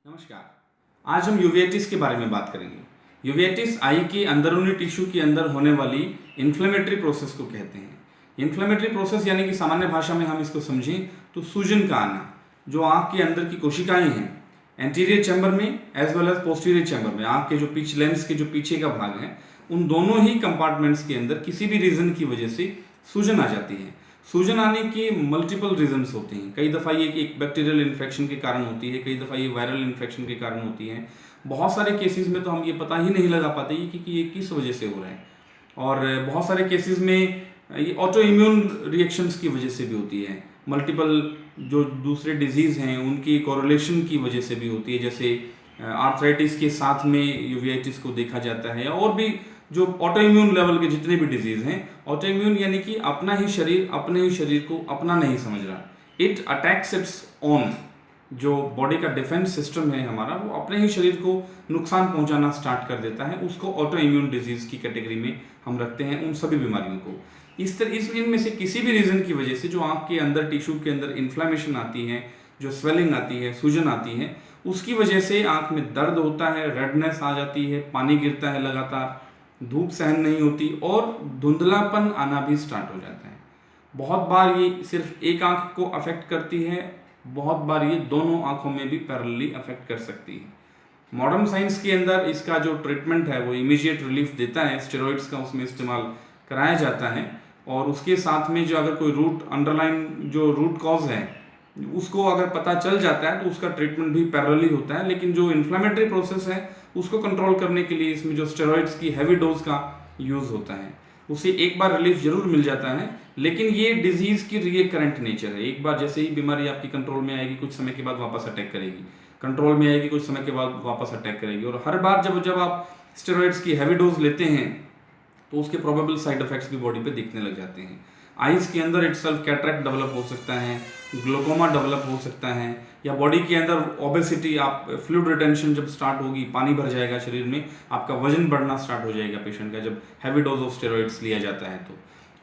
नमस्कार। आज हम यूवेटिस के बारे में बात करेंगे। यूवेटिस आई के अंदरूनी टिश्यू के अंदर होने वाली इन्फ्लेमेटरी प्रोसेस को कहते हैं। इन्फ्लेमेटरी प्रोसेस यानी कि सामान्य भाषा में हम इसको समझें तो सूजन का आना, जो आँख के अंदर की कोशिकाएं हैं एंटीरियर चैम्बर में as well as posterior chamber में, आँख के जो पिच लेंस के जो पीछे का भाग है, उन दोनों ही कंपार्टमेंट्स के अंदर किसी भी रीजन की वजह से सूजन आ जाती है। सूजन आने के मल्टीपल रीजंस होते हैं। कई दफ़ा ये एक बैक्टीरियल इन्फेक्शन के कारण होती है, कई दफ़ा ये वायरल इन्फेक्शन के कारण होती है। बहुत सारे केसेस में तो हम ये पता ही नहीं लगा पाते कि ये किस वजह से हो रहा है, और बहुत सारे केसेस में ये ऑटो इम्यून रिएक्शंस की वजह से भी होती है। मल्टीपल जो दूसरे डिजीज़ हैं उनकी कोरिलेशन की वजह से भी होती है, जैसे आर्थराइटिस के साथ में यूवेटिस को देखा जाता है। और भी जो ऑटो इम्यून लेवल के जितने भी डिजीज़ हैं, ऑटो इम्यून यानी कि अपना ही शरीर अपने ही शरीर को अपना नहीं समझ रहा, इट अटैक्स इट्स ओन। जो बॉडी का डिफेंस सिस्टम है हमारा, वो अपने ही शरीर को नुकसान पहुंचाना स्टार्ट कर देता है। उसको ऑटो इम्यून डिजीज़ की कैटेगरी में हम रखते हैं उन सभी बीमारियों को। इनमें से किसी भी रीज़न की वजह से जो आँख के अंदर टिश्यू के अंदर इन्फ्लामेशन आती है, जो स्वेलिंग आती है, सूजन आती है, उसकी वजह से आँख में दर्द होता है, रेडनेस आ जाती है, पानी गिरता है लगातार, धूप सहन नहीं होती और धुंधलापन आना भी स्टार्ट हो जाता है। बहुत बार ये सिर्फ एक आंख को अफेक्ट करती है, बहुत बार ये दोनों आंखों में भी पैरेलली अफेक्ट कर सकती है। मॉडर्न साइंस के अंदर इसका जो ट्रीटमेंट है वो इमीडिएट रिलीफ देता है, स्टेरॉइड्स का उसमें इस्तेमाल कराया जाता है। और उसके साथ में जो अगर कोई अंडरलाइन जो रूट कॉज है उसको अगर पता चल जाता है तो उसका ट्रीटमेंट भी पैरेलली होता है। लेकिन जो इन्फ्लेमेटरी प्रोसेस है उसको कंट्रोल करने के लिए इसमें जो स्टेरॉइड्स की हैवी डोज का यूज़ होता है, उससे एक बार रिलीफ जरूर मिल जाता है। लेकिन ये डिजीज़ की रिकरेंट नेचर है। एक बार जैसे ही बीमारी आपकी कंट्रोल में आएगी, कुछ समय के बाद वापस अटैक करेगी, कंट्रोल में आएगी, कुछ समय के बाद वापस अटैक करेगी। और हर बार जब आप स्टेरॉइड्स की हैवी डोज लेते हैं तो उसके प्रोबेबल साइड इफेक्ट्स भी बॉडी पे दिखने लग जाते हैं। आइज के अंदर इटसेल्फ कैटरेक्ट डेवलप हो सकता है, ग्लोकोमा डेवलप हो सकता है, या बॉडी के अंदर ओबेसिटी, आप फ्लूइड रिटेंशन जब स्टार्ट होगी, पानी भर जाएगा शरीर में, आपका वजन बढ़ना स्टार्ट हो जाएगा पेशेंट का, जब हैवी डोज ऑफ स्टेरॉइड्स लिया जाता है तो।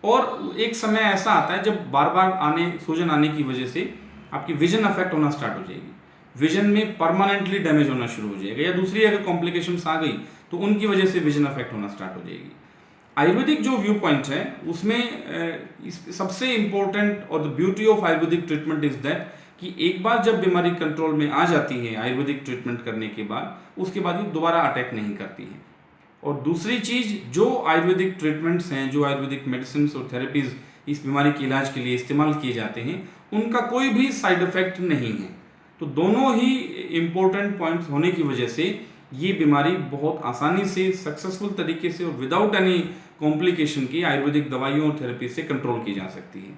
और एक समय ऐसा आता है जब बार बार सूजन आने की वजह से आपकी विजन अफेक्ट होना स्टार्ट हो जाएगी, विजन में परमानेंटली डैमेज होना शुरू हो जाएगा, या दूसरी अगर कॉम्प्लिकेशंस आ गई तो उनकी वजह से विजन अफेक्ट होना स्टार्ट हो जाएगी। आयुर्वेदिक जो व्यू पॉइंट है उसमें सबसे इंपॉर्टेंट और the beauty of Ayurvedic treatment is that कि एक बार जब बीमारी कंट्रोल में आ जाती है आयुर्वेदिक ट्रीटमेंट करने के बाद, उसके बाद ये दोबारा अटैक नहीं करती है। और दूसरी चीज, जो आयुर्वेदिक ट्रीटमेंट्स हैं, जो आयुर्वेदिक मेडिसिन और थेरेपीज इस बीमारी के इलाज के लिए इस्तेमाल किए जाते हैं, उनका कोई भी साइड इफेक्ट नहीं है। तो दोनों ही इंपॉर्टेंट पॉइंट्स होने की वजह से ये बीमारी बहुत आसानी से, सक्सेसफुल तरीके से और विदाउट एनी कॉम्प्लिकेशन की आयुर्वेदिक दवाइयों और थेरेपी से कंट्रोल की जा सकती है।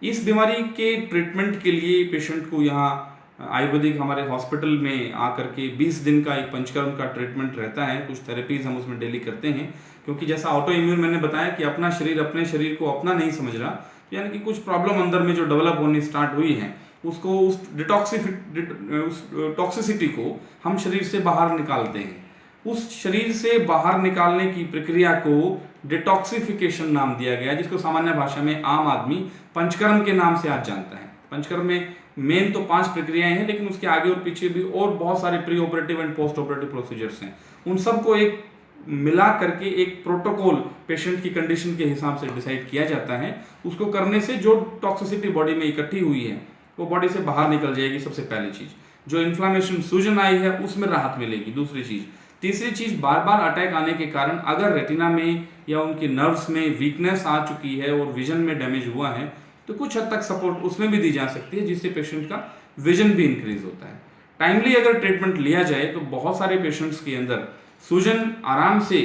इस बीमारी के ट्रीटमेंट के लिए पेशेंट को यहाँ आयुर्वेदिक हमारे हॉस्पिटल में आकर के 20 दिन का एक पंचकर्म का ट्रीटमेंट रहता है। कुछ थेरेपीज हम उसमें डेली करते हैं, क्योंकि जैसा ऑटो इम्यून मैंने बताया कि अपना शरीर अपने शरीर को अपना नहीं समझ रहा, यानी कि कुछ प्रॉब्लम अंदर में जो डेवलप होनी स्टार्ट हुई है उसको, उस टॉक्सिसिटी को हम शरीर से बाहर निकालते हैं। उस शरीर से बाहर निकालने की प्रक्रिया को डिटॉक्सिफिकेशन नाम दिया गया, जिसको सामान्य भाषा में आम आदमी पंचकर्म के नाम से आज जानता है। पंचकर्म में मेन तो 5 प्रक्रियाएं हैं, लेकिन उसके आगे और पीछे भी और बहुत सारे pre operative and post operative procedures हैं। उन सबको एक मिला करके एक प्रोटोकॉल पेशेंट की कंडीशन के हिसाब से डिसाइड किया जाता है। उसको करने से जो टॉक्सिसिटी बॉडी में इकट्ठी हुई है वो बॉडी से बाहर निकल जाएगी। सबसे पहली चीज, जो इन्फ्लामेशन सूजन आई है उसमें राहत मिलेगी। दूसरी चीज, तीसरी चीज, बार बार अटैक आने के कारण अगर रेटिना में या उनके नर्व्स में वीकनेस आ चुकी है और विजन में डैमेज हुआ है तो कुछ हद तक सपोर्ट उसमें भी दी जा सकती है, जिससे पेशेंट का विजन भी इंक्रीज होता है। टाइमली अगर ट्रीटमेंट लिया जाए तो बहुत सारे पेशेंट्स के अंदर सूजन आराम से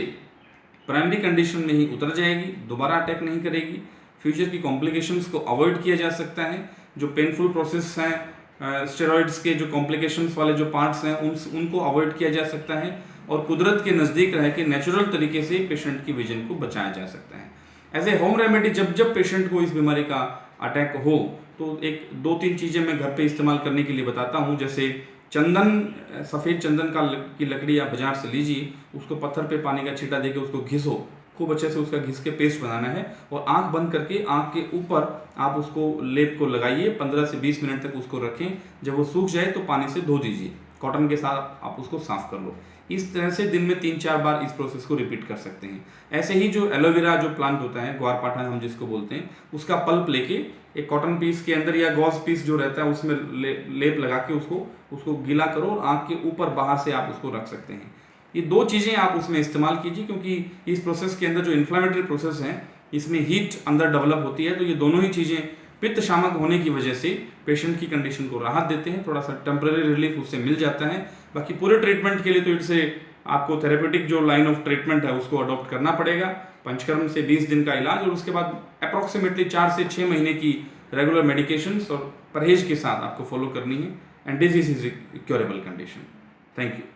प्राइमरी कंडीशन में ही उतर जाएगी, दोबारा अटैक नहीं करेगी। फ्यूचर की कॉम्प्लिकेशंस को अवॉइड किया जा सकता है। जो पेनफुल प्रोसेस हैं, स्टेरॉइड्स के जो कॉम्प्लिकेशंस वाले जो पार्ट्स हैं उनको अवॉइड किया जा सकता है, और कुदरत के नज़दीक रह के नेचुरल तरीके से पेशेंट की विजन को बचाया जा सकता है। एज ए होम रेमेडी, जब पेशेंट को इस बीमारी का अटैक हो तो एक 2-3 चीज़ें मैं घर पे इस्तेमाल करने के लिए बताता हूँ। जैसे चंदन, सफ़ेद चंदन की लकड़ी आप बाजार से लीजिए, उसको पत्थर पे पानी का छींटा देके उसको घिसो, खूब अच्छे से उसका घिस के पेस्ट बनाना है, और आंख बंद करके आंख के ऊपर आप उसको लेप को लगाइए, 15 से 20 मिनट तक उसको रखें। जब वो सूख जाए तो पानी से धो दीजिए। कॉटन के साथ आप उसको साफ कर लो। इस तरह से दिन में 3-4 बार इस प्रोसेस को रिपीट कर सकते हैं। ऐसे ही जो एलोवेरा जो प्लांट होता है, ग्वारपाठा हम जिसको बोलते हैं, उसका पल्प लेके एक कॉटन पीस के अंदर या गॉज पीस जो रहता है उसमें लेप लगा के उसको गीला करो और आँख के ऊपर बाहर से आप उसको रख सकते हैं। ये 2 चीज़ें आप उसमें इस्तेमाल कीजिए, क्योंकि इस प्रोसेस के अंदर जो इन्फ्लेमेटरी प्रोसेस है इसमें हीट अंदर डेवलप होती है, तो ये दोनों ही चीज़ें पित्त शामक होने की वजह से पेशेंट की कंडीशन को राहत देते हैं, थोड़ा सा टेम्पररी रिलीफ उससे मिल जाता है। बाकी पूरे ट्रीटमेंट के लिए तो इससे आपको थेरेपेटिक जो लाइन ऑफ ट्रीटमेंट है उसको अडॉप्ट करना पड़ेगा। पंचकर्म से 20 दिन का इलाज और उसके बाद अप्रॉक्सीमेटली 4 से 6 महीने की रेगुलर मेडिकेशंस और परहेज के साथ आपको फॉलो करनी है, and this is curable condition. Thank you.